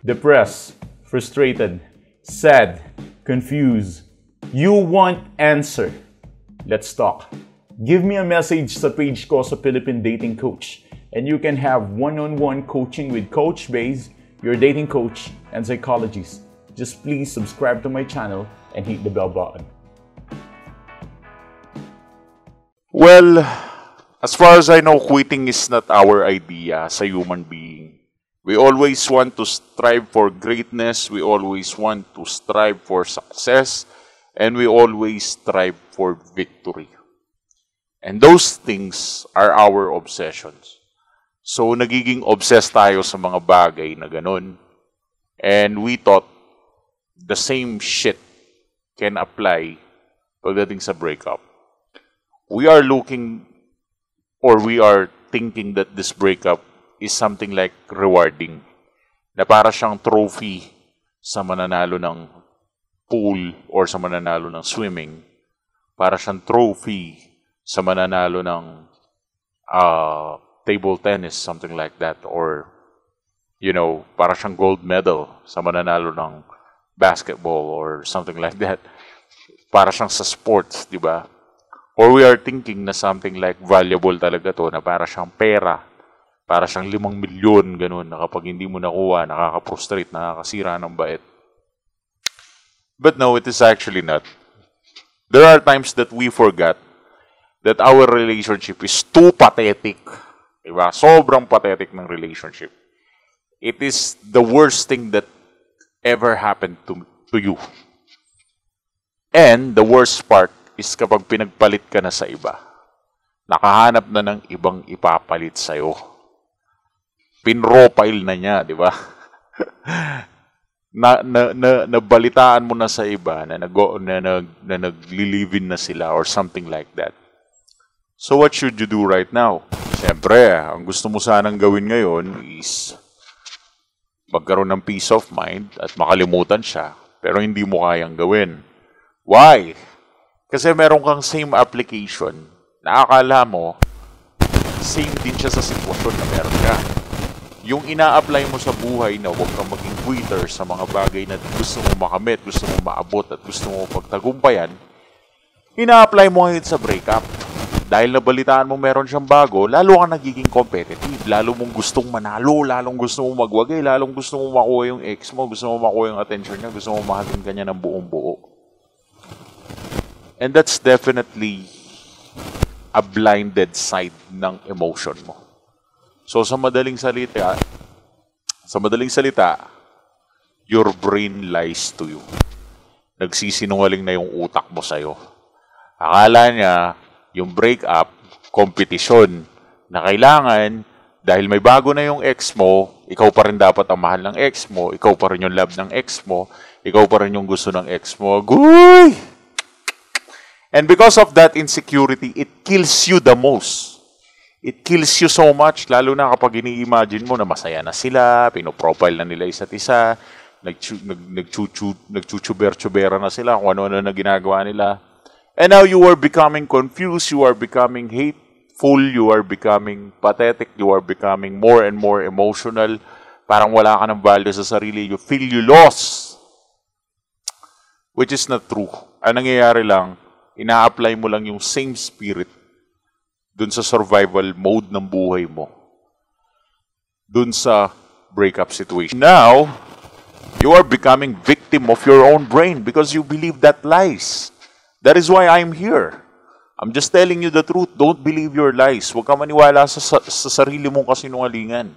Depressed, frustrated, sad, confused. You want answer. Let's talk. Give me a message sa page ko sa Philippine Dating Coach and you can have one-on-one coaching with Coach Baze, your dating coach and psychologist. Just please subscribe to my channel and hit the bell button. Well, as far as I know, quitting is not our idea as a human being. We always want to strive for greatness, we always want to strive for success, and we always strive for victory. And those things are our obsessions. So, nagiging obsessed tayo sa mga bagay na ganun. And we thought the same shit can apply pagdating sa breakup. We are looking or we are thinking that this breakup is something like rewarding. Na para siyang trophy sa mananalo ng pool or sa mananalo ng swimming. Para siyang trophy sa mananalo ng table tennis, something like that. Or, para siyang gold medal sa mananalo ng basketball or something like that. Para siyang sa sports, di ba? Or we are thinking na something like valuable talaga to, na para siyang pera. Para siyang 5 milyon, ganun, na kapag hindi mo nakuha, nakaka-frustrate, nakakasira ng bait. But no, it is actually not. There are times that we forgot that our relationship is too pathetic. Diba? Sobrang pathetic ng relationship. It is the worst thing that ever happened to you. And the worst part is kapag pinagpalit ka na sa iba. Nakahanap na ng ibang ipapalit sa'yo. Pinrofile na niya, di ba? Nabalitaan mo na sa iba na nag-live-in na sila or something like that. So what should you do right now? Siyempre, ang gusto mo sanang gawin ngayon is magkaroon ng peace of mind at makalimutan siya, pero hindi mo kayang gawin. Why? Kasi meron kang same application na akala mo same din siya sa sitwasyon na meron ka. Yung ina-apply mo sa buhay na huwag kang maging quitter sa mga bagay na gusto mo makamit, gusto mo maabot at gusto mo pagtagumpayan, ina-apply mo ngayon sa breakup. Dahil nabalitaan mo meron siyang bago, lalo kang nagiging competitive, lalo mong gustong manalo, lalong gusto mong magwagay, lalong gusto mong makuha yung ex mo, gusto mong makuha yung attention niya, gusto mong mahalin ka niya ng buong buo. And that's definitely a blinded side ng emotion mo. So sa madaling salita, your brain lies to you. Nagsisinungaling na yung utak mo sa'yo. Akala niya, yung breakup, kompetisyon, na kailangan, dahil may bago na yung ex mo, ikaw pa rin dapat ang mahal ng ex mo, ikaw pa rin yung love ng ex mo, ikaw pa rin yung gusto ng ex mo. Guy! And because of that insecurity, it kills you the most. It kills you so much, lalo na kapag ini-imagine mo na masaya na sila, pinoprofile na nila isa't isa, nagchuchuber-chubera na sila kung ano-ano na ginagawa nila. And now you are becoming confused, you are becoming hateful, you are becoming pathetic, you are becoming more and more emotional. Parang wala ka ng value sa sarili, you feel you lost. Which is not true. Ang nangyayari lang, ina-apply mo lang yung same spirit dun sa survival mode ng buhay mo. Dun sa breakup situation. Now, you are becoming victim of your own brain because you believe that lies. That is why I'm here. I'm just telling you the truth. Don't believe your lies. Huwag ka maniwala sa sarili mong kasinungalingan.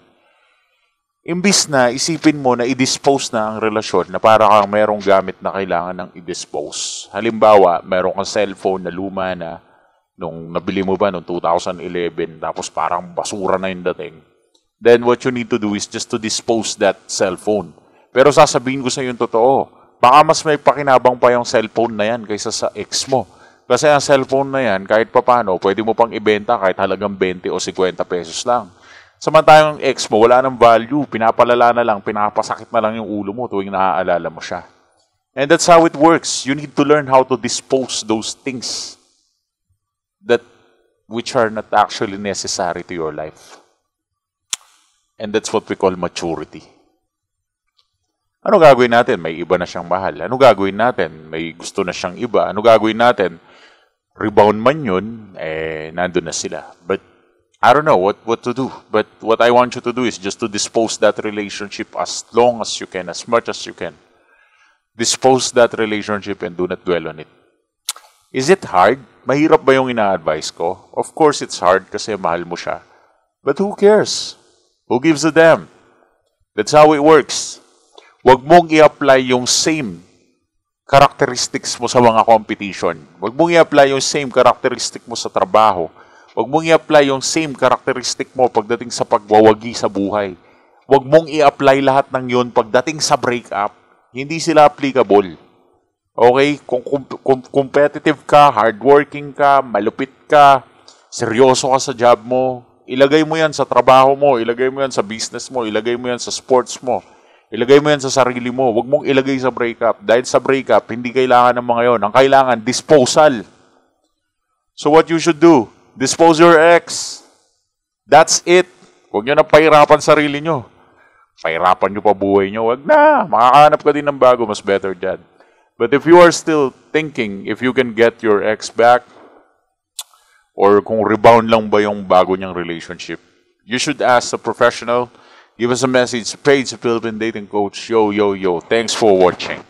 Imbis na isipin mo na i-dispose na ang relasyon na para kang merong gamit na kailangan ng i-dispose. Halimbawa, meron kang cellphone na luma na nung nabili mo ba noong 2011 tapos parang basura na yung dating. Then what you need to do is just to dispose that cellphone. Pero sasabihin ko sa iyo yung totoo. Baka mas may pakinabang pa yung cellphone na yan kaysa sa ex mo. Kasi ang cellphone na yan, kahit papano, pwede mo pang ibenta kahit halagang 20 o 50 pesos lang. Samantalang ex mo, wala ng value, pinapalala na lang, pinapasakit na lang yung ulo mo tuwing naaalala mo siya. And that's how it works. You need to learn how to dispose those things that which are not actually necessary to your life. And that's what we call maturity. Ano gagawin natin? May iba na siyang mahal. Ano gagawin natin? May gusto na siyang iba. Ano gagawin natin? Rebound man yun, nandun na sila. But I don't know what to do. But what I want you to do is just to dispose that relationship as long as you can, as much as you can. Dispose that relationship and do not dwell on it. Is it hard? Mahirap ba yung ina-advise ko? Of course it's hard kasi mahal mo siya. But who cares? Who gives a damn? That's how it works. Huwag mong i-apply yung same characteristics mo sa mga competition. Huwag mong i-apply yung same characteristic mo sa trabaho. Huwag mong i-apply yung same characteristic mo pagdating sa pagwawagi sa buhay. Huwag mong i-apply lahat ng yun pagdating sa breakup. Hindi sila applicable. Okay? Kung competitive ka, hardworking ka, malupit ka, seryoso ka sa job mo, ilagay mo yan sa trabaho mo, ilagay mo yan sa business mo, ilagay mo yan sa sports mo. Ilagay mo yan sa sarili mo. Huwag mong ilagay sa breakup. Dahil sa breakup, hindi kailangan ng mga yon. Ang kailangan, disposal. So what you should do, dispose your ex. That's it. Huwag nyo na pahirapan sarili nyo. Pahirapan nyo pa buhay nyo. Huwag na. Makakahanap ka din ng bago. Mas better dyan. But if you are still thinking if you can get your ex back, or kung rebound lang ba yung bago niyang relationship, you should ask a professional. Give us a message, page Philippine Dating Coach. Yo, yo, yo. Thanks for watching.